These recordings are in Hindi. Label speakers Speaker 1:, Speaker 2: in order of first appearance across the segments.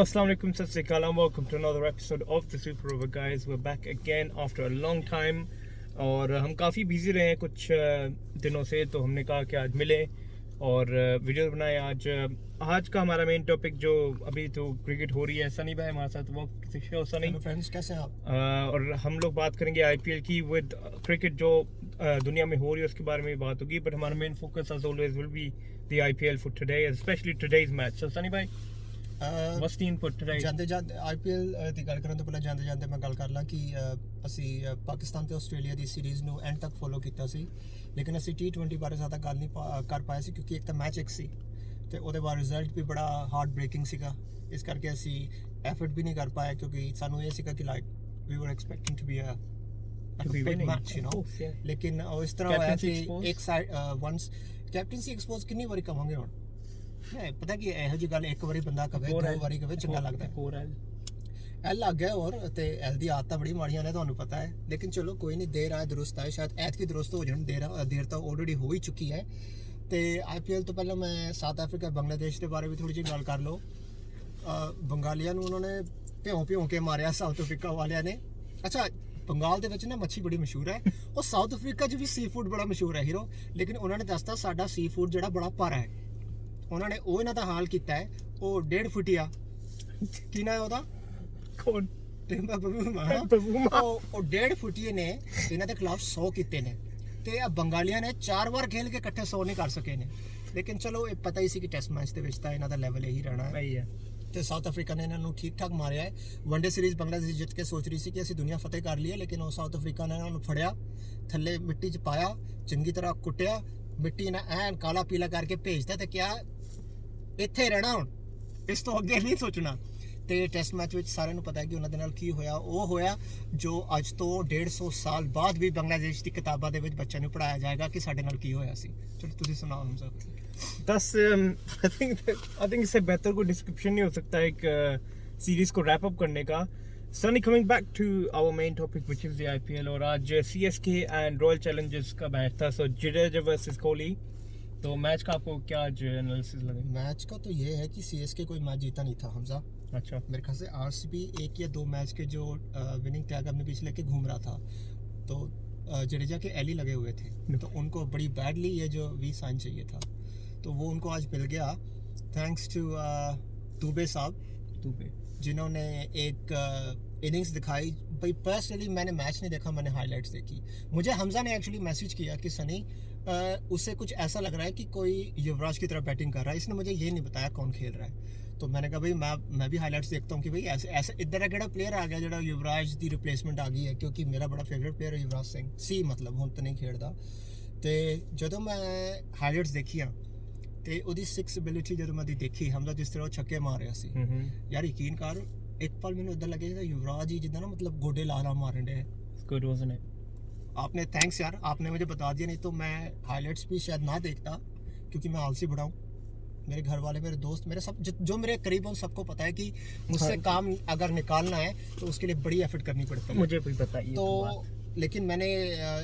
Speaker 1: Assalamu alaikum, sat sri akal, and welcome to another episode of the Super Over Guys. We're back again after a long time और हम काफ़ी बिजी रहे हैं कुछ दिनों से, तो हमने कहा कि आज मिले और वीडियो बनाए। आज का हमारा मेन टॉपिक जो अभी तो क्रिकेट हो रही है, सनी भाई हमारे साथ, वो किसी सनी
Speaker 2: फ्रेंड्स कैसे हैं आप?
Speaker 1: और हम लोग बात करेंगे आईपीएल की विद क्रिकेट जो दुनिया में हो रही है उसके बारे में बात होगी, बट हमारा main focus as always will be the IPL for today, specially today's match. So Sunny भाई, what's the input today?
Speaker 2: ਜਾਂਦੇ ਆਈਪੀਐਲ ਦੀ ਗੱਲ ਕਰਨ ਤੋਂ ਪਹਿਲਾਂ ਜਾਂਦੇ ਮੈਂ ਗੱਲ ਕਰ ਲਾਂ ਕਿ ਅਸੀਂ ਪਾਕਿਸਤਾਨ ਤੇ ਆਸਟ੍ਰੇਲੀਆ ਦੀ ਸੀਰੀਜ਼ ਨੂੰ ਐਂਡ ਤੱਕ ਫੋਲੋ ਕੀਤਾ ਸੀ, ਲੇਕਿਨ ਅਸੀਂ T20 ਬਾਰੇ ਜ਼ਿਆਦਾ ਗੱਲ ਨਹੀਂ ਕਰ ਪਾਏ ਸੀ ਕਿਉਂਕਿ ਇੱਕ ਤਾਂ ਮੈਚ ਇੱਕ ਸੀ ਤੇ ਉਹਦੇ ਬਾਅਦ ਰਿਜ਼ਲਟ ਵੀ ਬੜਾ ਹਾਰਟ ਬ੍ਰੇਕਿੰਗ ਸੀਗਾ। ਇਸ ਕਰਕੇ ਅਸੀਂ ਐਫਰਟ ਵੀ ਨਹੀਂ ਕਰ ਪਾਏ ਕਿਉਂਕਿ ਸਾਨੂੰ ਇਹ ਸੀਗਾ ਕਿ like we were expecting to be a big match, you know. ਲੇਕਿਨ ਉਹ ਇਸ ਤਰ੍ਹਾਂ ਹੋਇਆ ਕਿ ਇੱਕ ਸਾਈਡ ਵਨਸ ਕੈਪਟਨਸੀ ਐਕਸਪੋਜ਼ ਕਿੰਨੀ ਵਾਰੀ ਕਵਾਂਗੇ ਹੁਣ। ਪਤਾ ਕੀ ਇਹੋ ਜਿਹੀ ਗੱਲ ਇੱਕ ਵਾਰੀ ਬੰਦਾ ਕਵੇ, ਦੋ ਵਾਰੀ ਕਵੇ ਚੰਗਾ ਲੱਗਦਾ। ਐਲ ਲੱਗ ਗਿਆ ਔਰ ਤੇ ਐਲ ਦੀ ਆਦਤਾਂ ਬੜੀ ਮਾੜੀਆਂ ਨੇ, ਤੁਹਾਨੂੰ ਪਤਾ ਹੈ। ਲੇਕਿਨ ਚਲੋ ਕੋਈ ਨਹੀਂ, ਦੇਰ ਆਏ ਦਰੁਸਤ ਆਏ, ਸ਼ਾਇਦ ਐਤਕੀ ਦਰੁਸਤ ਹੋ ਜਾਣ। ਦੇਰ ਤਾਂ ਆਲਰੇਡੀ ਹੋ ਹੀ ਚੁੱਕੀ ਹੈ। ਤੇ ਆਈਪੀਐਲ ਤੋਂ ਪਹਿਲਾਂ ਮੈਂ ਸਾਊਥ ਅਫਰੀਕਾ ਬੰਗਲਾਦੇਸ਼ ਦੇ ਬਾਰੇ ਵੀ ਥੋੜੀ ਜਿਹੀ ਗੱਲ ਕਰ ਲਓ। ਬੰਗਾਲੀਆਂ ਨੂੰ ਉਹਨਾਂ ਨੇ ਭਿਉਂ ਕੇ ਮਾਰਿਆ ਸਾਊਥ ਅਫਰੀਕਾ ਵਾਲਿਆਂ ਨੇ। ਅੱਛਾ, ਬੰਗਾਲ ਦੇ ਵਿੱਚ ਨਾ ਮੱਛੀ ਬੜੀ ਮਸ਼ਹੂਰ ਹੈ, ਉਹ ਸਾਊਥ ਅਫਰੀਕਾ 'ਚ ਵੀ ਸੀ ਫੂਡ ਬੜਾ ਮਸ਼ਹੂਰ ਹੈ ਹੀਰੋ। ਲੇਕਿਨ ਉਹਨਾਂ ਨੇ ਦੱਸਤਾ ਸਾਡਾ ਸੀ ਫੂਡ ਜਿਹੜਾ ਬੜਾ ਭਾਰਾ ਹੈ। ਉਹਨਾਂ ਨੇ ਉਹ ਇਹਨਾਂ ਦਾ ਹਾਲ ਕੀਤਾ ਹੈ। ਉਹ 1.5 ਫੁੱਟੀਆ ਕੀ ਨਾ ਉਹਦਾ ਕੌਣ ਉਹ 1.5 ਫੁੱਟੀਏ ਨੇ ਇਹਨਾਂ ਦੇ ਖਿਲਾਫ 100 ਕੀਤੇ ਨੇ ਤੇ ਆ ਬੰਗਾਲੀਆਂ ਨੇ 4 ਵਾਰ ਖੇਲ ਕੇ ਇਕੱਠੇ 100 ਨਹੀਂ ਕਰ ਸਕੇ ਨੇ। ਲੇਕਿਨ ਚਲੋ ਇਹ ਪਤਾ ਹੀ ਸੀ ਕਿ ਟੈਸਟ ਮੈਚ ਦੇ ਵਿੱਚ ਤਾਂ ਇਹਨਾਂ ਦਾ ਲੈਵਲ ਇਹੀ ਰਹਿਣਾ ਹੈ ਤੇ ਸਾਊਥ ਅਫਰੀਕਾ ਨੇ ਇਹਨਾਂ ਨੂੰ ਠੀਕ ਠਾਕ ਮਾਰਿਆ ਹੈ। ਵਨਡੇ ਸੀਰੀਜ਼ ਬੰਗਲਾਦੇਸ਼ ਜਿੱਤ ਕੇ ਸੋਚ ਰਹੀ ਸੀ ਕਿ ਅਸੀਂ ਦੁਨੀਆ ਫਤਿਹ ਕਰ ਲਈਏ, ਲੇਕਿਨ ਉਹ ਸਾਊਥ ਅਫਰੀਕਾ ਨੇ ਇਹਨਾਂ ਨੂੰ ਫੜਿਆ, ਥੱਲੇ ਮਿੱਟੀ 'ਚ ਪਾਇਆ, ਚੰਗੀ ਤਰ੍ਹਾਂ ਕੁੱਟਿਆ, ਮਿੱਟੀ ਨਾਲ ਐਨ ਕਾਲਾ ਪੀਲਾ ਕਰਕੇ ਭੇਜਦਾ ਤੇ ਕਿਹਾ ਇੱਥੇ ਰਹਿਣਾ, ਹੁਣ ਇਸ ਤੋਂ ਅੱਗੇ ਨਹੀਂ ਸੋਚਣਾ। ਤੇ ਟੈਸਟ ਮੈਚ ਵਿੱਚ ਸਾਰਿਆਂ ਨੂੰ ਪਤਾ ਹੈ ਕਿ ਉਹਨਾਂ ਦੇ ਨਾਲ ਕੀ ਹੋਇਆ। ਉਹ ਹੋਇਆ ਜੋ ਅੱਜ ਤੋਂ 150 ਸਾਲ ਬਾਅਦ ਵੀ ਬੰਗਲਾਦੇਸ਼ ਦੀ ਕਿਤਾਬਾਂ ਦੇ ਵਿੱਚ ਬੱਚਿਆਂ ਨੂੰ ਪੜ੍ਹਾਇਆ ਜਾਏਗਾ ਕਿ ਸਾਡੇ ਨਾਲ ਕੀ ਹੋਇਆ ਸੀ। ਚਲੋ ਤੁਸੀਂ ਸੁਣਾਓ ਹਮ ਸਭ।
Speaker 1: बस आई थिंक इससे बेहतर कोई डिस्क्रिप्शन नहीं हो सकता एक सीरीज को रैप अप करने का। Sunny, coming back to our main topic which is the IPL, और आज सीएसके एंड रॉयल चैलेंजर्स का मैच था। सो जडेजा वर्सेस कोहली, तो मैच का आपको क्या एनालिसिस लगे?
Speaker 2: मैच का तो ये है कि सीएसके कोई मैच जीता नहीं था हमजा।
Speaker 1: अच्छा,
Speaker 2: मेरे ख्याल से आरसीबी 1 या 2 मैच के जो विनिंग टैग अपने पीछे लेके घूम रहा था, तो जडेजा के एली लगे हुए थे, तो उनको बड़ी बैडली ये जो वी साइन चाहिए था, तो वो उनको आज मिल गया थैंक्स टू दुबे साहब, जिन्होंने एक इनिंग्स दिखाई। भाई पर्सनली मैंने मैच नहीं देखा, मैंने हाइलाइट्स देखी। मुझे हमजा ने एक्चुअली मैसेज किया कि सनी उससे कुछ ऐसा लग रहा है कि कोई युवराज की तरह बैटिंग कर रहा है, इसने मुझे ये नहीं बताया कौन खेल रहा है। तो मैंने कहा भाई मैं भी हाइलाइट्स देखता हूँ कि भाई ऐसे इधर केड़ा प्लेयर आ गया जो युवराज की रिप्लेसमेंट आ गई है, क्योंकि मेरा बड़ा फेवरेट प्लेयर है युवराज सिंह सी, मतलब हुण तो नहीं खेलता। तो जो मैं हाइलाइट्स देखी ਤੇ ਉਹਦੀ 6 ਐਬਿਲਿਟੀ ਜਦੋਂ ਮੈਂ ਦੇਖੀ, ਹਮਜ਼ਾ ਜਿਸ ਤਰ੍ਹਾਂ ਉਹ ਛੱਕੇ ਮਾਰ ਰਿਹਾ ਸੀ, ਯਾਰ ਯਕੀਨ ਕਰ ਇੱਕ ਪਲ ਮੈਨੂੰ ਇਦਾਂ ਲੱਗਿਆ ਕਿ युवराज ही जितना ना मतलब गोडे ला मारने डे
Speaker 1: गुड वाज़न्ट इट।
Speaker 2: आपने थैंक्स यार, आपने मुझे बता दिया, नहीं तो मैं हाइलाइट्स भी शायद ना देखता क्योंकि मैं आलसी बड़ा हूँ। मेरे घर वाले, मेरे दोस्त, मेरे सब जो मेरे करीब उन सबको पता है कि मुझसे काम अगर निकालना है तो उसके लिए बड़ी एफर्ट करनी पड़ती है।
Speaker 1: मुझे भी पता है
Speaker 2: तो लेकिन मैंने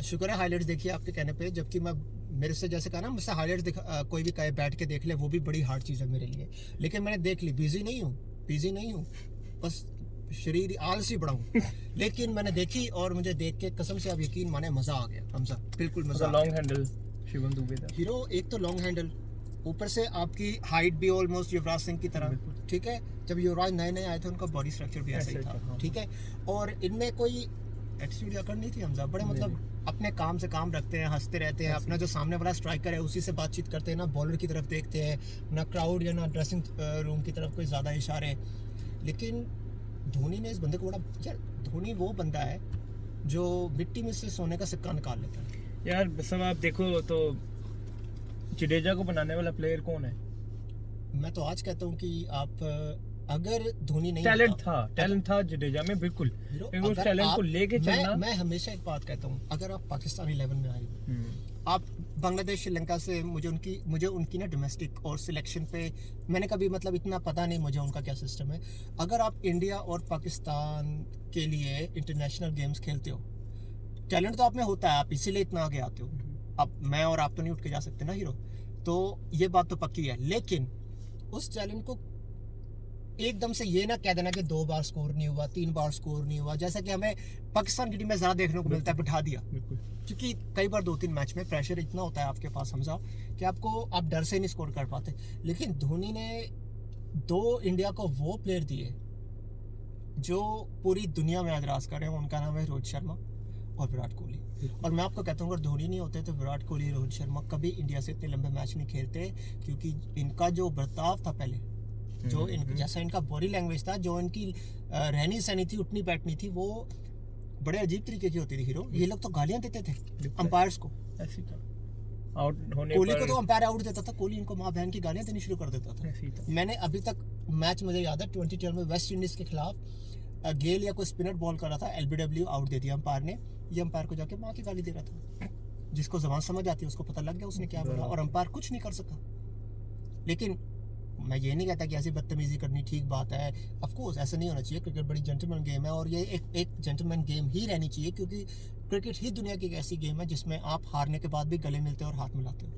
Speaker 2: शुक्र है हाइलाइट्स देखी आपके कहने पे, जबकि मैं मेरे से जैसे कहा ना मुझसे हाइलाइट्स कोई भी कहे बैठ के देख ले, वो भी बड़ी हार्ड चीज़ है मेरे लिए, लेकिन मैंने देख ली। बिजी नहीं हूँ, बस शरीर आलसी बड़ा हूँ लेकिन मैंने देखी और मुझे देख के कसम से आप यकीन माने मज़ा आ गया हमजा, बिल्कुल मज़ा।
Speaker 1: लॉन्ग हैंडल शिवम दुबे था
Speaker 2: हीरो, एक तो लॉन्ग हैंडल, ऊपर से आपकी हाइट भी ऑलमोस्ट युवराज सिंह की तरह, ठीक है। जब युवराज नए आए थे उनका बॉडी स्ट्रक्चर भी ऐसा ही था, ठीक है। और इनमें कोई एटीट्यूड या नहीं थी हमजा, बड़े मतलब अपने काम से काम रखते हैं, हंसते रहते हैं, अपना जो सामने वाला स्ट्राइकर है उसी से बातचीत करते हैं, ना बॉलर की तरफ देखते हैं, ना क्राउड या ना ड्रेसिंग रूम की तरफ कोई ज़्यादा इशारे। लेकिन धोनी ने इस बंदे को बड़ा, यार धोनी वो बंदा है जो मिट्टी में से सोने का सिक्का निकाल लेता है
Speaker 1: यार। सब आप देखो तो जडेजा को बनाने वाला प्लेयर कौन है?
Speaker 2: मैं तो आज कहता हूँ कि आप अगर धोनी नहीं
Speaker 1: टैलेंट था जडेजा में, बिल्कुल उस टैलेंट को लेके चलना।
Speaker 2: मैं हमेशा एक बात कहता हूँ, अगर आप पाकिस्तान 11 में आए, आप बांग्लादेश श्रीलंका से, मुझे उनकी ना डोमेस्टिक और सिलेक्शन पे मैंने कभी मतलब इतना पता नहीं मुझे उनका क्या सिस्टम है। अगर आप इंडिया और पाकिस्तान के लिए इंटरनेशनल गेम्स खेलते हो, टैलेंट तो आप में होता है, आप इसीलिए इतना आगे आते हो। अब मैं और आप तो नहीं उठ के जा सकते ना हीरो, तो ये बात तो पक्की है। लेकिन उस टैलेंट को एकदम से ये ना कह देना कि 2 बार स्कोर नहीं हुआ, 3 बार स्कोर नहीं हुआ, जैसा कि हमें पाकिस्तान की टीम में ज़्यादा देखने को मिलता है, बिठा दिया। क्योंकि कई बार 2-3 मैच में प्रेशर इतना होता है आपके पास हमजा कि आप डर से नहीं स्कोर कर पाते। लेकिन धोनी ने 2 इंडिया को वो प्लेयर दिए जो पूरी दुनिया में आज राज कर रहे हैं। उनका नाम है रोहित शर्मा और विराट कोहली। और मैं आपको कहता हूँ अगर धोनी नहीं होते तो विराट कोहली, रोहित शर्मा कभी इंडिया से इतने लंबे मैच नहीं खेलते, क्योंकि इनका जो बर्ताव था पहले, जो जैसा इनका बॉडी लैंग्वेज था, जो इनकी रहनी सहनी थी, उठनी बैठनी थी, वो बड़े अजीब तरीके की होती थी हीरो। ये लोग तो गालियां देते थे अंपायर्स को,
Speaker 1: आउट होने
Speaker 2: कोहली को तो अंपायर आउट देता था, कोहली इनको माँ बहन की गालियां देनी शुरू कर देता था। मैंने अभी तक मैच मुझे याद है 2012 में वेस्ट इंडीज के खिलाफ गेल या कोई स्पिनर बॉल कर रहा था, LBW आउट दे दिया अंपायर ने। ये अंपायर को जाके माँ की गाली दे रहा था। जिसको जबान समझ आती है उसको पता लग गया उसने क्या बोला, और अंपायर कुछ नहीं कर सका। लेकिन मैं ये नहीं कहता कि ऐसी बदतमीजी करनी ठीक बात है, ऑफ कोर्स ऐसा नहीं होना चाहिए। क्रिकेट बड़ी जेंटलमैन गेम है और ये एक जेंटलमैन गेम ही रहनी चाहिए, क्योंकि क्रिकेट ही दुनिया की एक ऐसी गेम है जिसमें आप हारने के बाद भी गले मिलते हो और हाथ मिलाते हो।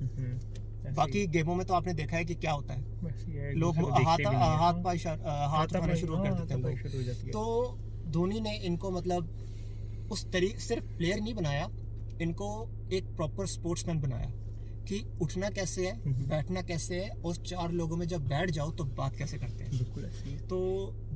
Speaker 2: बाकी गेमों में तो आपने देखा है कि क्या होता है, लोग हाथ उठाना शुरू कर देते हैं लोग। तो धोनी ने इनको मतलब उस तरीके सिर्फ प्लेयर नहीं बनाया, इनको एक प्रॉपर स्पोर्ट्समैन बनाया कि उठना कैसे है, बैठना कैसे है, और 4 लोगों में जब बैठ जाओ तो बात कैसे करते हैं।
Speaker 1: बिल्कुल ऐसे ही है।
Speaker 2: तो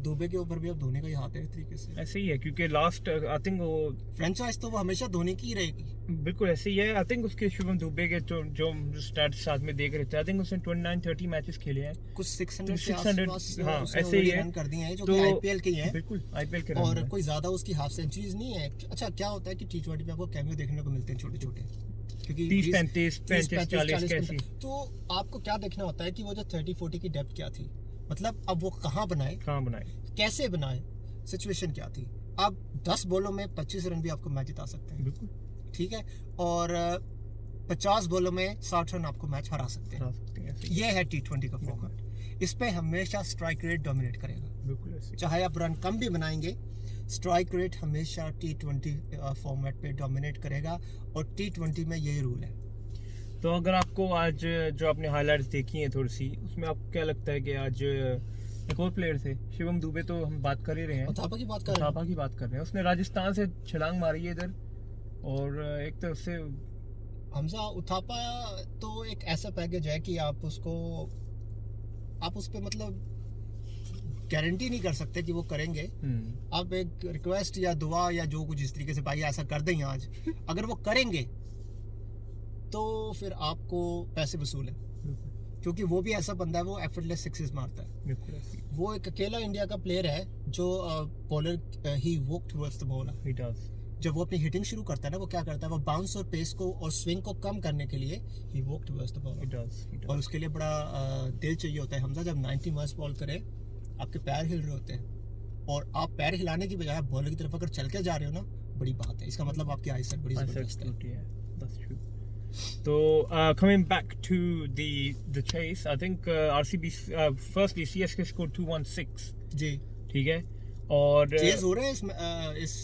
Speaker 2: दुबे के ऊपर भी अब धोनी का ही हाथ है इस तरीके से।
Speaker 1: ऐसे ही है, क्योंकि लास्ट आई थिंक वो
Speaker 2: फ्रेंचाइज तो वो हमेशा धोनी की ही रहेगी।
Speaker 1: बिल्कुल ऐसे ही है। आई थिंक उसके शुभम दुबे के जो स्टैट्स साथ में देख रहे थे, आई थिंक उसने 29-30 मैचेस खेले हैं,
Speaker 2: कुछ 600
Speaker 1: हाँ ऐसे ही है,
Speaker 2: रन कर दिए हैं जो
Speaker 1: तो
Speaker 2: कि आईपीएल के ही हैं।
Speaker 1: बिल्कुल आईपीएल के
Speaker 2: और कोई ज्यादा उसकी हाफ सेंचुरीज नहीं है। अच्छा क्या होता है कि T20 में आपको कैमियो देखने को मिलते हैं छोटे छोटे, क्योंकि
Speaker 1: 30-35 35-40 कैसी।
Speaker 2: तो आपको क्या देखना होता है कि वो जो 30-40 की डेप्थ क्या थी, मतलब अब वो कहाँ बनाए, कैसे बनाए, सिचुएशन क्या थी। अब 10 बॉलों में 25 रन भी आपको मैच जिता सकते हैं,
Speaker 1: बिल्कुल
Speaker 2: ठीक है, और 50 बॉलों में 60 रन आपको मैच हरा सकते हैं। ये है T20 का फॉर्मेट। इस पे हमेशा स्ट्राइक रेट डोमिनेट करेगा,
Speaker 1: बिल्कुल
Speaker 2: चाहे आप रन कम भी बनाएंगे, स्ट्राइक रेट हमेशा T20 फॉर्मेट पे डोमिनेट करेगा, और T20 में यही रूल है।
Speaker 1: तो अगर आपको आज जो आपने हाइलाइट्स देखी हैं थोड़ी सी, उसमें आपको क्या लगता है कि आज एक और प्लेयर थे शिवम दुबे, तो हम बात कर ही रहे हैं,
Speaker 2: थापा की बात कर रहे हैं।
Speaker 1: उसने राजस्थान से छलांग मारी है इधर, और एक तरफ से
Speaker 2: हमजा उथापा तो एक ऐसा पैकेज है कि आप उस पे मतलब गारंटी नहीं कर सकते कि वो करेंगे। आप एक रिक्वेस्ट या दुआ या जो कुछ इस तरीके से, भाई ऐसा कर दें आज, अगर वो करेंगे तो फिर आपको पैसे वसूल है, क्योंकि वो भी ऐसा बंदा है, वो एफर्टलेस सिक्सेस मारता है। वो एक अकेला इंडिया का प्लेयर है जो bowler he walk towards the ball. जब वो अपनी हिटिंग शुरू करता है ना, वो क्या करता है, वो बाउंस और पेस को और स्विंग को कम करने के लिए ही वॉक टुवर्ड्स द बॉल, और उसके लिए बड़ा दिल चाहिए होता है। हमजा जब 90 माइल्स बॉल करे, आपके पैर हिल रहे होते हैं, और आप पैर हिलाने की बजाय बॉलर की तरफ अगर चल के जा रहे हो ना, बड़ी बात है, इसका मतलब आपकी आईसाइट बड़ी जबरदस्त है।
Speaker 1: So coming back to the chase, I think RCB firstly CSK scored 216
Speaker 2: जी,
Speaker 1: ठीक है, और
Speaker 2: चेज हो रहे हैं इस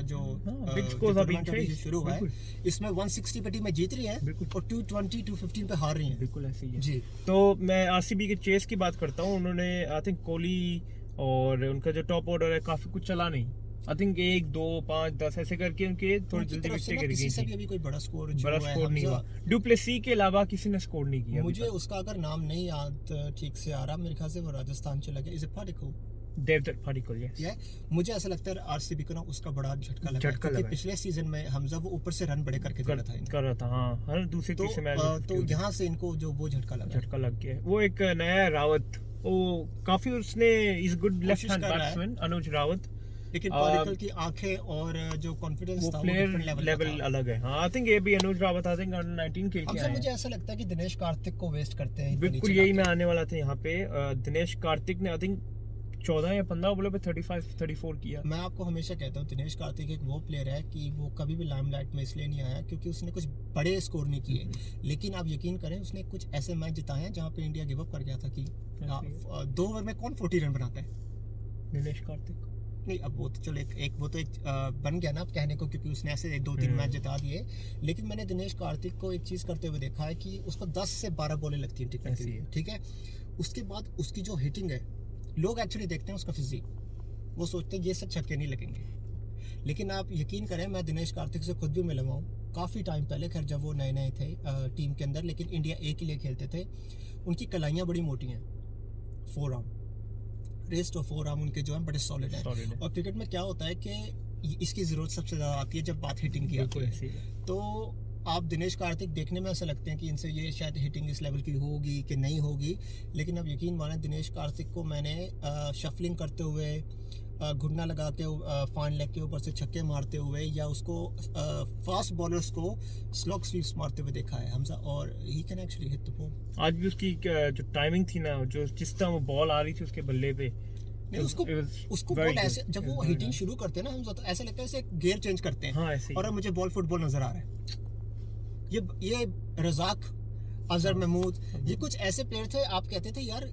Speaker 2: जो
Speaker 1: बिग स्कोर्स अभी
Speaker 2: शुरू हुआ है, इसमें 160 पे टीमें जीत रही हैं और 220 215 पे हार रही हैं।
Speaker 1: बिल्कुल ऐसे ही है
Speaker 2: जी।
Speaker 1: तो मैं आरसीबी के चेस की बात करता हूँ। उन्होंने आई थिंक कोहली और उनका जो टॉप ऑर्डर है काफी कुछ चला नहीं, आई थिंक 1 2 5 10 ऐसे करके उनके थोड़ी जल्दी विकेट गिर गई थी।
Speaker 2: अभी कोई बड़ा स्कोर
Speaker 1: नहीं हुआ, डुप्लेसी के अलावा किसी ने स्कोर नहीं किया।
Speaker 2: मुझे उसका अगर नाम नहीं याद ठीक से आ रहा, मेरे ख्याल से वो राजस्थान चला गया, इज पाटिकल,
Speaker 1: देवदत्त पाटिकल।
Speaker 2: मुझे ऐसा लगता है आरसीबी को ना उसका बड़ा झटका लगा, क्योंकि पिछले सीजन में हमजा वो ऊपर से रन बड़े करके कर रहा था हाँ, हर दूसरे तीसरे मैच, तो यहाँ से इनको जो वो झटका लग गया।
Speaker 1: वो एक नया रावत, वो काफी उसने is good left hand batsman Anuj Rawat,
Speaker 2: लेकिन पाटिकल की आंखें और जो कॉन्फिडेंस था वो
Speaker 1: प्लेयर लेवल अलग है। हाँ आई थिंक ये भी अनुज रावत आई थिंक अंडर 19 खेल के आए हैं।
Speaker 2: मुझे ऐसा लगता है कि दिनेश कार्तिक को वेस्ट करते हैं।
Speaker 1: बिल्कुल यही मैं आने वाला था यहाँ पे। दिनेश कार्तिक ने आई थिंक 14 या 15 बॉलों पे 35-34 किया।
Speaker 2: मैं आपको हमेशा कहता हूँ दिनेश कार्तिक एक वो प्लेयर है कि वो कभी भी लाइमलाइट में इसलिए नहीं आया क्योंकि उसने कुछ बड़े स्कोर नहीं किए, लेकिन आप यकीन करें उसने कुछ ऐसे मैच जिताए हैं जहाँ पे इंडिया गिव अप कर गया था कि 2 ओवर में कौन 40 रन बनाता है।
Speaker 1: दिनेश कार्तिक
Speaker 2: नहीं, अब वो तो चलो एक बन गया ना अब कहने को, क्योंकि उसने ऐसे 2-3 मैच जिता दिए, लेकिन मैंने दिनेश कार्तिक को एक चीज़ करते हुए देखा है कि उसको 10 से 12 बॉलें लगती हैं टिकने के लिए, ठीक है। उसके बाद उसकी जो हिटिंग है लोग एक्चुअली देखते हैं उसका फिजिक, वो सोचते हैं ये सब छक्के नहीं लगेंगे, लेकिन आप यकीन करें मैं दिनेश कार्तिक से खुद भी मिला हुआ हूँ काफ़ी टाइम पहले, खैर जब वो नए नए थे टीम के अंदर, लेकिन इंडिया ए के लिए खेलते थे। उनकी कलाइयाँ बड़ी मोटी हैं, 4 आर्म रेस्ट और 4 आर्म उनके जो हैं बड़े सॉलिड हैं। और क्रिकेट में क्या होता है कि इसकी ज़रूरत सबसे ज़्यादा आती है जब बात हिटिंग की आती है। तो आप दिनेश कार्तिक देखने में ऐसा लगते हैं कि इनसे ये शायद हिटिंग इस लेवल की होगी कि नहीं होगी, लेकिन अब यकीन माने दिनेश कार्तिक को मैंने शफलिंग करते हुए, घुटना लगा के फाइन लेग के ऊपर से छक्के मारते हुए, या उसको फास्ट बॉलर्स को स्लॉग स्वीप्स मारते हुए देखा है हमजा, और he can actually hit the ball.
Speaker 1: आज भी उसकी जो टाइमिंग थी ना, जो जिस तरह वो बॉल आ रही थी उसके बल्ले पे,
Speaker 2: उसको बॉल ऐसे जब वो हिटिंग शुरू करते हैं ना हम, तो ऐसा लगता है जैसे गियर चेंज करते हैं।
Speaker 1: हाँ,
Speaker 2: और अब मुझे बॉल फुटबॉल नजर आ रहा है। ये रज़ाक, अजहर महमूद, ये कुछ ऐसे प्लेयर थे, आप कहते थे यार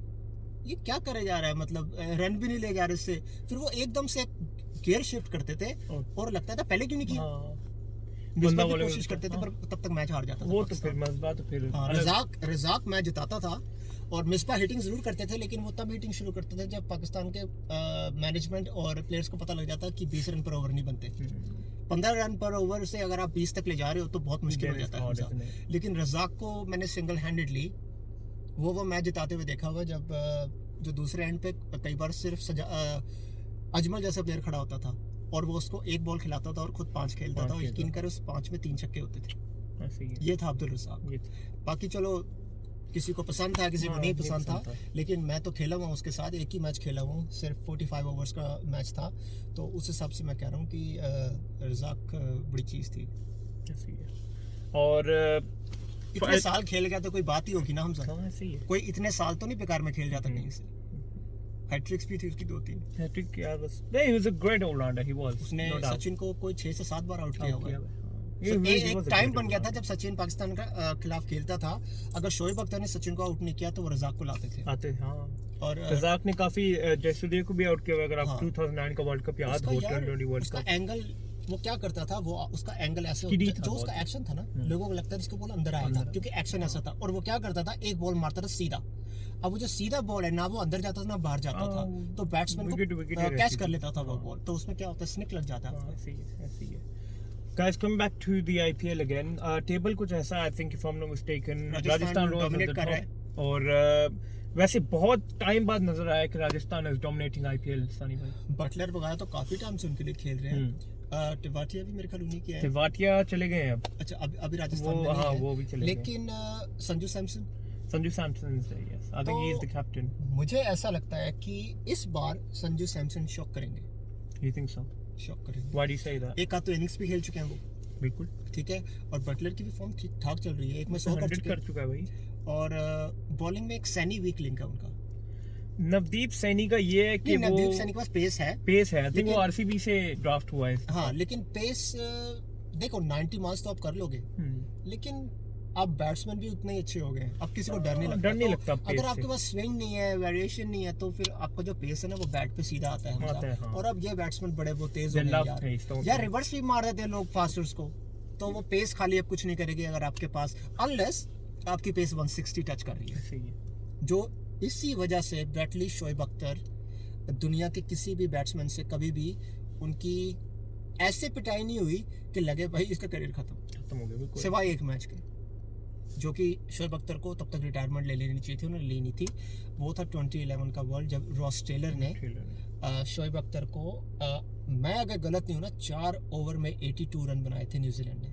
Speaker 2: ये क्या करे जा रहा है, मतलब रन भी नहीं ले जा रहे इससे, फिर वो एकदम से गियर शिफ्ट करते थे और लगता था पहले क्यों नहीं किया। मिसबा की कोशिश करते थे पर तब तक मैच हार जाता था।
Speaker 1: वो तो फिर मज़बा तो फिर
Speaker 2: रज़ाक मैच जिताता था, और मिसबा हिटिंग जरूर करते थे, लेकिन वो तब हिटिंग शुरू करते थे जब पाकिस्तान के मैनेजमेंट और प्लेयर्स को पता लग जाता कि 20 रन पर ओवर नहीं बनते। 15 रन पर ओवर से अगर आप 20 तक ले जा रहे हो तो बहुत मुश्किल हो जाता है। लेकिन रज़ाक को मैंने सिंगल हैंडेडली वो मैच जिताते हुए देखा हुआ, जब जो दूसरे एंड पे कई बार सिर्फ अजमल जैसा प्लेयर खड़ा होता था और वो उसको एक बॉल खिलाता था और खुद 5 खेलता था, और यकीन कर उस 5 में 3 छक्के होते थे। ये था अब्दुल रज़ाक। बाकी चलो किसी को पसंद था, किसी को नहीं पसंद था, लेकिन मैं तो खेला हुआ हूँ उसके साथ, एक ही मैच खेला हुआ हूँ, सिर्फ 45 ओवर्स का मैच था, तो उस हिसाब से मैं कह रहा हूँ कि रज़ाक बड़ी चीज़ थी।
Speaker 1: और
Speaker 2: इतने साल खेल गया तो कोई बात ही होगी ना हम सब, कोई इतने साल तो नहीं बेकार में खेल जाता कहीं से। हैट्रिक्स भी थी उसकी 2-3
Speaker 1: हैट्रिक यार, बस नहीं, he was a great allrounder, he was.
Speaker 2: उसने सचिन को कोई 6 से 7 बार आउट किया हुआ है। एक टाइम बन गया था जब सचिन पाकिस्तान का खिलाफ खेलता था, अगर शोएब अख्तर ने सचिन को आउट नहीं किया तो वो रज़ाक को लाते थे। और
Speaker 1: रज़ाक ने काफी जयसूर्य को भी आउट किया। अगर आप 2009 का वर्ल्ड कप याद हो, T20 वर्ल्ड कप,
Speaker 2: उसका एंगल वो क्या करता था, वो उसका एंगल ऐसे जो उसका एक्शन था ना, लोगों को लगता है इसको बॉल अंदर आएगा क्योंकि एक्शन ऐसा था, और वो क्या करता था, एक बॉल मारता था सीधा। अब वो जो सीधा बॉल है ना, वो अंदर जाता था ना बाहर जाता था, तो बैट्समैन को कैच कर लेता था वो बॉल, तो उसमें क्या होता है, स्निक लग जाता है।
Speaker 1: Guys, coming back to the IPL again, table कुछ ऐसा, I think if I'm not mistaken, Rajasthan dominate कर रहा है, और वैसे बहुत टाइम बाद नजर आया कि Rajasthan is dominating IPL। Sunny भाई,
Speaker 2: बटलर वगैरह तो काफी टाइम से उनके लिए खेल रहे हैं। टिवाटिया भी मेरे ख्याल उन्हीं की है।
Speaker 1: टिवाटिया चले गए हैं अब।
Speaker 2: अच्छा, अभी राजस्थान में नहीं है,
Speaker 1: वो भी चले गए।
Speaker 2: लेकिन Sanju Samson
Speaker 1: yes, I think he is the captain।
Speaker 2: मुझे ऐसा लगता है कि इस बार संजू सैमसन शॉक करेंगे।
Speaker 1: You think so?
Speaker 2: शॉक करेंगे।
Speaker 1: Why do you say that?
Speaker 2: एक आध तो इनिंग्स भी खेल चुके हैं वो,
Speaker 1: बिल्कुल
Speaker 2: ठीक है, और बटलर की भी फॉर्म ठीक ठाक चल रही है, एक में 100
Speaker 1: कर चुका है भाई।
Speaker 2: और बॉलिंग में एक सैनी वीक लिंक है उनका,
Speaker 1: नवदीप सैनी का ये है कि
Speaker 2: नवदीप सैनी के पास पेस है,
Speaker 1: आई थिंक वो आरसीबी से ड्राफ्ट हुआ है।
Speaker 2: हाँ, लेकिन पेस देखो 90 मार्क्स तो आप कर लोगे, लेकिन आप बैट्समैन भी उतने ही अच्छे हो गए, अब किसी को डर नहीं लगता। अगर आपके पास स्विंग नहीं है, वेरिएशन नहीं है, तो फिर आपका जो पेस है ना वो बैट पे सीधा आता है। और अब ये बैट्समैन बड़े वो तेज हो गए यार, रिवर्स भी मार देते हैं लोग फास्टर्स को, तो वो पेस खाली अब कुछ नहीं करेगी अगर आपके पास, अनलेस आपकी पेस 160 टच कर रही है, जो इसी वजह से ब्रैडली, शोएब अख्तर दुनिया के किसी भी बैट्समैन से कभी भी उनकी ऐसे पिटाई नहीं हुई कि लगे भाई इसका करियर खत्म हो गया, सिवाय एक मैच के, जो कि शोएब अख्तर को तब तक रिटायरमेंट ले लेनी चाहिए थी, उन्होंने ली नहीं थी। वो था 2011 का वर्ल्ड, जब रॉस टेलर ने शोएब अख्तर को मैं अगर गलत नहीं हूँ ना, 4 ओवर में 82 रन बनाए थे न्यूजीलैंड ने।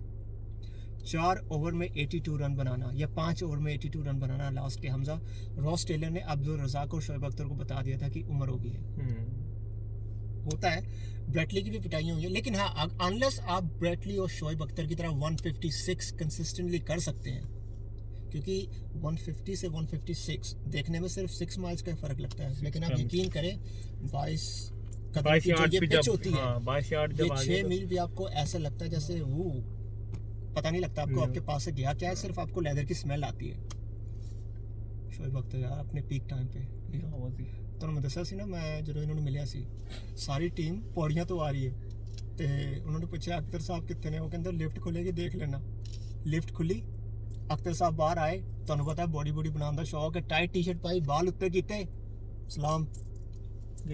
Speaker 2: 4 ओवर में 82 रन बनाना या 5 ओवर में 82 रन बनाना लास्ट के हमजा, रॉस टेलर ने अब्दुल रज़ाक और शोएब अख्तर को बता दिया था कि उम्र हो गई है। होता है, ब्रैडली की भी पिटाई हुई है, लेकिन हाँ, अनलेस आप ब्रैडली और शोएब अख्तर की तरह 156 कंसिस्टेंटली कर सकते हैं, क्योंकि 150 से 156 देखने में सिर्फ 6 माइल्स का फर्क लगता है, लेकिन आप यकीन करें 22 यार्ड की पिच होती है, 22 यार्ड जब 6 मील भी आपको ऐसा लगता है जैसे वो पता नहीं लगता आपको आपके पास से गया क्या है, सिर्फ आपको लेदर की स्मेल आती है। शोएब अख्तर यार अपने पीक टाइम पे, तो मैं दसा सी ना, मैं जो इन्होंने मिलिया सी सारी टीम पौड़ियां तो आ रही है, तो उन्होंने पूछा अख्तर साहब कितने ने, वो कहते लिफ्ट खुलेगी देख लेना। लिफ्ट खुली, अख्तर साहब बाहर आए, ਤੁਹਾਨੂੰ ਪਤਾ ਬੋਡੀ ਬਣਾਉਣ ਦਾ ਸ਼ੌਕ ਹੈ, ਟਾਈਟ ਟੀ-ਸ਼ਰਟ ਪਾਈ, ਬਾਲ ਉੱਤੇ ਕੀਤੇ, ਸਲਾਮ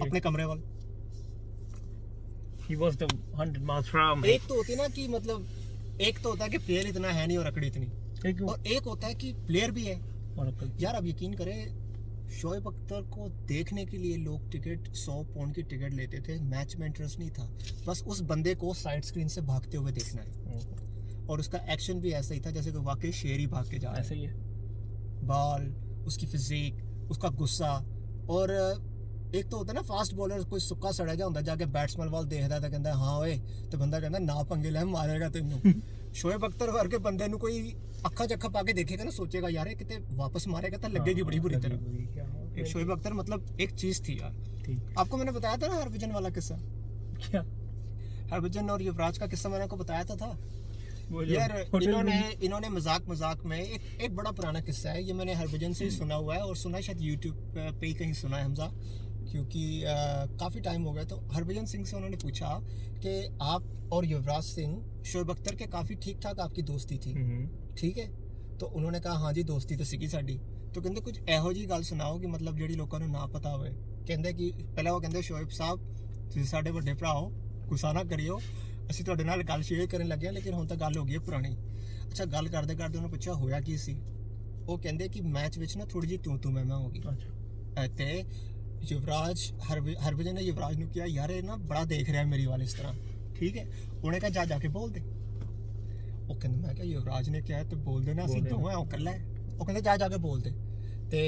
Speaker 2: अपने कमरे वाल।
Speaker 1: He was the 100 miles per hour.
Speaker 2: एक तो होती है ना कि मतलब एक तो होता है कि प्लेयर इतना है नहीं और रकड़ी इतनी, और एक होता है कि प्लेयर भी है। यार आप यकीन करें, शोएब अख्तर को देखने के लिए लोग टिकट 100 पाउंड की टिकट लेते थे। मैच में इंटरेस्ट नहीं था, बस उस बंदे को साइड स्क्रीन से भागते हुए देखना है, और उसका एक्शन भी ऐसा ही था जैसे कि वाकई शेर ही भाग के जा रहा है।
Speaker 1: ऐसा ही है।
Speaker 2: बॉल, उसकी फिजिक, उसका गुस्सा, और एक तो होता है ना फास्ट बॉलर कोई सुक्का सड़ा जा ਹੁੰਦਾ जाके बैट्समैन वाल देखदा ਤਾਂ ਕਹਿੰਦਾ ਹਾਂ ਓਏ, ਤੇ ਬੰਦਾ ਕਹਿੰਦਾ ਨਾ ਪੰਗੇ ਲੈ ਮਾਰੇਗਾ ਤੈਨੂੰ। शोएब अख्तर वर्गे बंदे ਨੂੰ ਕੋਈ ਅੱਖਾਂ 'ਚ ਅੱਖਾਂ ਪਾ ਕੇ ਦੇਖੇਗਾ ना, सोचेगा यार ये किते वापस मारेगा तो लगेगी बड़ी बुरी तरह। एक शोएब अख्तर मतलब एक चीज थी यार। आपको मैंने बताया था ना हरभजन वाला किस्सा,
Speaker 1: क्या
Speaker 2: हरभजन और युवराज का किस्सा मैंने आपको बताया था यार। इन्होंने मजाक में एक बड़ा पुराना किस्सा है, ये मैंने हरभजन से ही सुना हुआ है, और सुना शायद यूट्यूब पे ही कहीं सुना है हमजा, क्योंकि काफ़ी टाइम हो गया। तो हरभजन सिंह से उन्होंने पूछा कि आप और युवराज सिंह, शोएब अख्तर के काफ़ी ठीक ठाक आपकी दोस्ती थी, ठीक है? तो उन्होंने कहा हाँ जी दोस्ती तो सीखी साड़ी। तो कहते कुछ ਇਹੋ जी गल सुनाओ कि मतलब ਜਿਹੜੀ ਲੋਕਾਂ ਨੂੰ ਨਾ ਪਤਾ ਹੋਵੇ। ਕਹਿੰਦੇ ਕਿ ਪਹਿਲਾਂ ਉਹ ਕਹਿੰਦੇ शोएब साहब ਤੁਸੀਂ ਸਾਡੇ ਵੱਡੇ ਭਰਾ ਹੋ, ਗੁੱਸਾ ਨਾ ਕਰਿਓ, ਅਸੀਂ ਤੁਹਾਡੇ ਨਾਲ ਗੱਲ ਸ਼ੇਅਰ ਕਰਨ ਲੱਗੇ ਹਾਂ, ਲੇਕਿਨ ਹੁਣ ਤਾਂ ਗੱਲ ਹੋ ਗਈ ਹੈ ਪੁਰਾਣੀ। ਅੱਛਾ, ਗੱਲ ਕਰਦੇ ਕਰਦੇ ਉਹਨੂੰ ਪੁੱਛਿਆ ਹੋਇਆ ਕੀ ਸੀ। ਉਹ ਕਹਿੰਦੇ ਕਿ ਮੈਚ ਵਿੱਚ ਨਾ ਥੋੜੀ ਜਿਹੀ ਤੂੰ ਮੈਂ ਹੋ ਗਈ, ਤੇ युवराज हरभजन ने युवराज ने किया यार ये ना बड़ा देख रहा है मेरी वाल इस तरह, ठीक है? उन्हें कहा जा जाके बोल दे। वो कहते मैं क्या युवराज ने क्या है तो बोल देना, ਅਸੀਂ ਦੋਵੇਂ ਉਹ ਕੱਲਾ ਹੈ। ਉਹ ਕਹਿੰਦੇ ਜਾ ਕੇ बोल दे। ਤੇ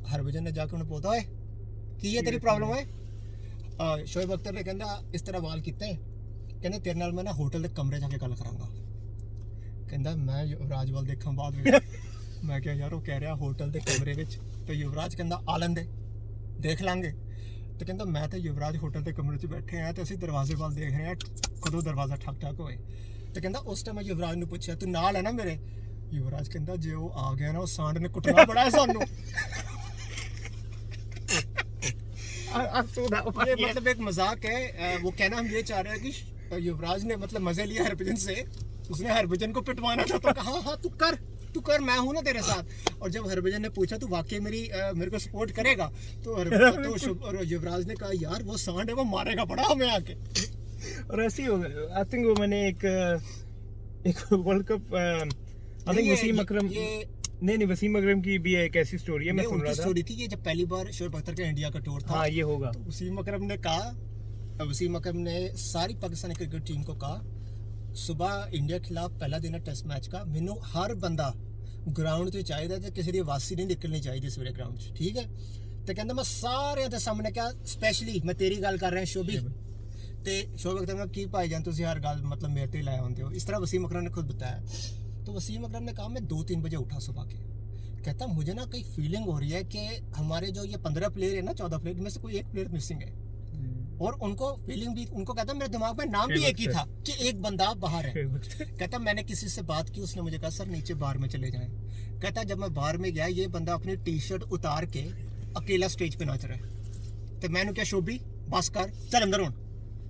Speaker 2: हरभजन ने जाके ਉਹਨੂੰ ਬੋਲਦਾ ਓਏ ਕੀ ਹੈ ਤੇਰੀ ਪ੍ਰੋਬਲਮ ਹੈ? शोएब अख्तर ने ਕਹਿੰਦਾ ਇਸ ਤਰ੍ਹਾਂ ਵਾਲ ਕੀਤੇ, ਕਹਿੰਦੇ ਤੇਰੇ ਨਾਲ ਮੈਂ ਨਾ ਹੋਟਲ ਦੇ ਕਮਰੇ ਜਾ ਕੇ ਗੱਲ ਕਰਾਂਗਾ। ਕਹਿੰਦਾ ਮੈਂ युवराज ਵੱਲ ਦੇਖਾਂ ਬਾਅਦ ਵਿੱਚ। ਮੈਂ ਕਿਹਾ ਯਾਰ ਉਹ ਕਹਿ ਰਿਹਾ ਹੋਟਲ ਦੇ ਕਮਰੇ ਵਿੱਚ, ਤੇ युवराज ਕਹਿੰਦਾ ਆ ਲੈਂਦੇ ਦੇਖ ਲਾਂਗੇ। ਤੇ ਕਹਿੰਦਾ ਮੈਂ ਤੇ युवराज ਹੋਟਲ ਦੇ ਕਮਰੇ 'ਚ ਬੈਠੇ ਆ, ਤੇ ਅਸੀਂ ਦਰਵਾਜ਼ੇ ਵੱਲ ਦੇਖ ਰਹੇ ਆ ਕਦੋਂ ਦਰਵਾਜ਼ਾ ਠਕ ਹੋਏ। ਤੇ ਕਹਿੰਦਾ ਉਸ ਟਾਈਮ ਮੈਂ युवराज ਨੂੰ ਪੁੱਛਿਆ ਤੂੰ ਨਾਲ ਹੈ ਨਾ ਮੇਰੇ? युवराज ਕਹਿੰਦਾ ਜੇ ਉਹ ਆ ਗਿਆ ਨਾ ਉਹ ਸਾਂਡ ਨੇ ਕੁੱਟਣਾ ਬੜਾ ਹੈ ਸਾਨੂੰ। ये मतलब एक मजाक है। वो कहना हम ये चाह रहे हैं कि युवराज ने मतलब मजे लिए हरभजन से, उसने हरभजन को पिटवाना था, तो कहा हाँ तू कर मैं हूं ना तेरे साथ। और जब हरभजन ने पूछा तू वाकई मेरे को सपोर्ट करेगा, तो युवराज ने कहा यार वो सांड है, वो मारेगा बड़ा हमें आके।
Speaker 1: और ऐसी हो आई थिंक वो मैंने एक world cup I think Wasim Akram नहीं वसीम अकरम की भी एक ऐसी स्टोरी है, मैं सुन रहा था।
Speaker 2: स्टोरी थी कि जब पहली बार शोएब अख्तर का इंडिया का टूर था,
Speaker 1: हाँ ये होगा,
Speaker 2: तो वसीम अकरम ने सारी पाकिस्तानी क्रिकेट टीम को कहा सुबह इंडिया खिलाफ पहला दिन है टेस्ट मैच का, मैनू हर बंदा ग्राउंड से चाहिए ते किसी की वासी नहीं निकलनी चाहिए सवेरे ग्राउंड से, ठीक है? तो कहता मैं सारे के सामने क्या स्पेशली मैं तेरी गल कर रहा शोभी, तो शोएब अख्तर की भाई जान तुम हर गल मतलब मेरे ते लाए होंगे हो, इस तरह वसीम अकरम ने खुद बताया। तो वसीम अकरम ने कहा मैं 2-3 बजे उठा सुबह के, कहता मुझे ना कई फीलिंग हो रही है कि हमारे जो ये 15 प्लेयर है ना 14 प्लेयर में से कोई एक प्लेयर मिसिंग है, और उनको फीलिंग भी उनको कहता मेरे दिमाग में नाम भी एक ही था कि एक बंदा बाहर है। कहता मैंने किसी से बात की, उसने मुझे कहा सर नीचे बार में चले जाएं। कहता जब मैं बार में गया ये बंदा अपनी टी-शर्ट उतार के अकेला स्टेज पे नाच रहा है, तो मैंने क्या शोभी बस कर चल अंदर हूं।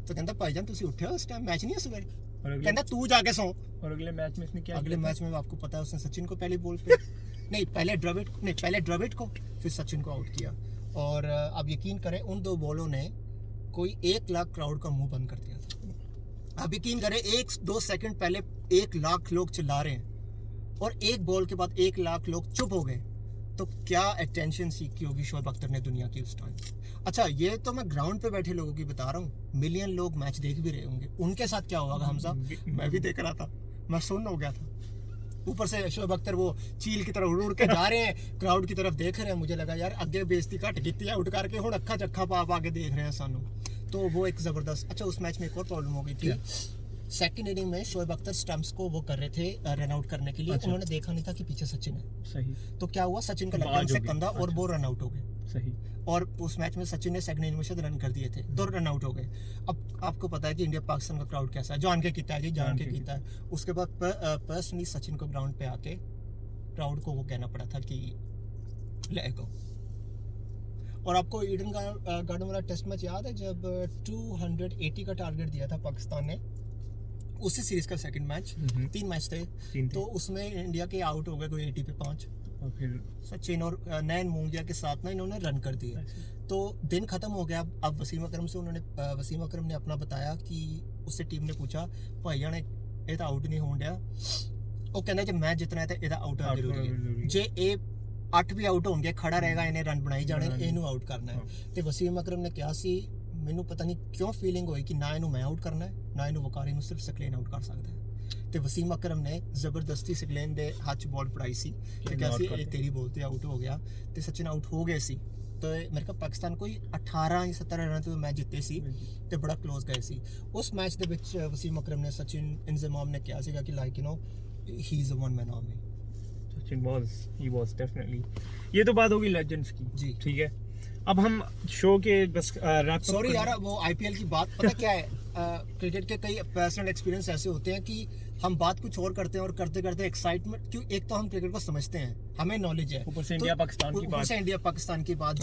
Speaker 2: तो कहता भाईजान तुसी उठे हो, इस टाइम मैच नहीं है सवेरे, कहता तू जाके सो।
Speaker 1: और अगले मैच में इसने क्या
Speaker 2: अगले मैच में आपको पता है उसने सचिन को पहले बॉल पे नहीं पहले द्रविड़ को फिर सचिन को आउट किया। और आप यकीन करें उन 2 बॉलों ने कोई 1 लाख क्राउड का मुंह बंद कर दिया था। आप यकीन करें 1-2 सेकंड पहले 1 लाख लोग चिल्ला रहे हैं, और एक बॉल के बाद 1 लाख लोग चुप हो गए, तो क्या अटेंशन सीखी होगी शोएब अख्तर ने दुनिया की उस टाइम। अच्छा ये तो मैं ग्राउंड पे बैठे लोगों की बता रहा हूँ, मिलियन लोग मैच देख भी रहे होंगे, उनके साथ क्या होगा हमजा? मैं भी देख रहा था, मैं सुन हो गया था। ऊपर से शोएब अख्तर वो चील की तरफ उड़ के जा रहे हैं, क्राउड की तरफ देख रहे हैं, मुझे लगा यार अगे बेइज्जती घट की है उठ करके हुण अखा चखा पा के देख रहे हैं सानू, तो वो एक जबरदस्त। अच्छा उस मैच में एक और प्रॉब्लम हो गई थी, सेकंड इनिंग में शोएब अख्तर स्टंप्स को वो कर रहे थे रन आउट करने के लिए। अच्छा। उन्होंने देखा नहीं था कि पीछे सचिन है, सही। तो क्या हुआ सचिन का लगा से कंधा और वो रन आउट हो गए, सही। और उस मैच में सचिन ने सेकंड इनिंग में शायद रन कर दिए थे, 2 रन आउट हो गए। अब आपको पता है कि इंडिया पाकिस्तान का क्राउड कैसा है, जान के कीता है जी, जान के कीता है। उसके बाद पर्सनली सचिन को ग्राउंड पे आके क्राउड को वो कहना पड़ा था कि लेट गो। और आपको ईडन गार्डन वाला टेस्ट मैच याद है जब 280 का टारगेट दिया था पाकिस्तान ने, उसी सीरीज का सेकंड मैच, 3 मैच थे, तो उसमें इंडिया के आउट हो गए कोई 80 पे 5,
Speaker 1: और फिर
Speaker 2: सचिन और नयन मूंगिया के साथ ना इन्होंने रन कर दिए। तो दिन खत्म हो गया। अब वसीम अकरम ने अपना बताया कि उससे टीम ने पूछा भाई जाने ਇਹ ਤਾਂ ਆਊਟ ਨਹੀਂ ਹੋਣ ਡਿਆ। ਉਹ ਕਹਿੰਦਾ ਜੇ ਮੈਚ ਜਿੱਤਣਾ ਹੈ ਤਾਂ ਇਹਦਾ ਆਊਟ ਹੋਣਾ ਜ਼ਰੂਰੀ ਹੈ। ਜੇ ਇਹ 8 ਵੀ ਆਊਟ ਹੋਣਗੇ ਖੜਾ ਰਹੇਗਾ ਇਹਨੇ ਰਨ ਬਣਾਈ ਜਾਣੇ, ਇਹਨੂੰ ਆਊਟ ਕਰਨਾ ਹੈ। ਤੇ ਵਸੀਮ ਅਕਰਮ ਨੇ ਕਿਹਾ ਸੀ ਮੈਨੂੰ ਪਤਾ ਨਹੀਂ ਕਿਉਂ ਫੀਲਿੰਗ ਹੋਈ ਕਿ ਨਾ ਇਹਨੂੰ ਮੈਂ ਆਊਟ ਕਰਨਾ ਹੈ ਨਾ ਇਹਨੂੰ ਵਕਾਰੀ ਨੂੰ, ਸਿਰਫ ਸਕਲੇਨ ਆਊਟ ਕਰ ਸਕਦਾ ਹੈ। ਤੇ ਵਸੀਮ ਅਕਰਮ ਨੇ ਜ਼ਬਰਦਸਤੀ ਸਕਲੇਨ ਦੇ ਹੱਥ 'ਚ ਬਾਲ ਫੜਾਈ ਸੀ ਤੇ ਕਿਹਾ ਸੀ ਇਹ ਤੇਰੀ ਬੋਲ ਤੇ ਆਊਟ ਹੋ ਗਿਆ। ਤੇ ਸਚਿਨ ਆਊਟ ਹੋ ਗਏ ਸੀ। तो मेरे को पाकिस्तान कोई 18 या 17 रन तो मैच जिते सी ते बड़ा क्लोज गए सी। उस मैच ਦੇ ਵਿੱਚ ਵਸੀਮ ਅਕਰਮ ਨੇ ਸਚਿਨ ਇੰਜ਼ਮਾਮ ਨੇ ਕਿਹਾ ਸੀਗਾ ਕਿ like you know he is a one man army.
Speaker 1: Sachin he was definitely। ये तो बात होगी लेजेंड्स की
Speaker 2: जी,
Speaker 1: ठीक है। अब हम शो के बस रैप
Speaker 2: सॉरी यार वो आईपीएल की बात पता क्या है, क्रिकेट के कई पर्सनल एक्सपीरियंस ऐसे होते हैं कि हम बात कुछ और करते हैं और करते करते एक्साइटमेंट, क्यों एक तो हम क्रिकेट को समझते हैं, हमें नॉलेज है,
Speaker 1: ऊपर से इंडिया पाकिस्तान की बात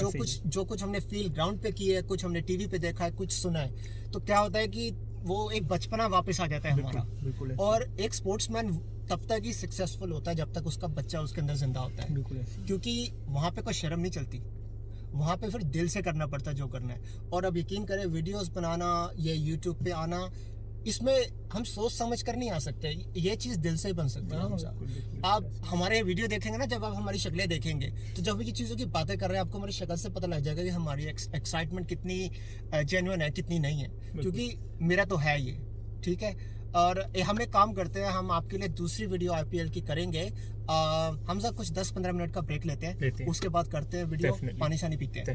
Speaker 2: जो कुछ हमने फील ग्राउंड पे की है, कुछ हमने टीवी पे देखा है, कुछ सुना है, तो क्या होता है कि वो एक बचपना वापस आ जाता है हमारा। और एक स्पोर्ट्समैन तब तक ही सक्सेसफुल होता है जब तक उसका बच्चा उसके अंदर जिंदा होता है, क्योंकि वहाँ पे कोई शर्म नहीं चलती, वहाँ पे फिर दिल से करना पड़ता है जो करना है। और अब यकीन करें वीडियोस बनाना, ये यूट्यूब पे आना, इसमें हम सोच समझ कर नहीं आ सकते, ये चीज़ दिल से ही बन सकती है। आप हमारे वीडियो देखेंगे ना, जब आप हमारी शक्लें देखेंगे तो जब ये चीज़ों की बातें कर रहे हैं आपको हमारी शक्ल से पता लग जाएगा कि हमारी एक्साइटमेंट कितनी जेन्युइन है कितनी नहीं है, क्योंकि मेरा तो है ये, ठीक है। और हम एक काम करते हैं, हम आपके लिए दूसरी वीडियो आईपीएल की करेंगे। हम सब कुछ 10-15 मिनट का ब्रेक लेते हैं, उसके बाद करते हैं वीडियो, पानी शानी पीते हैं।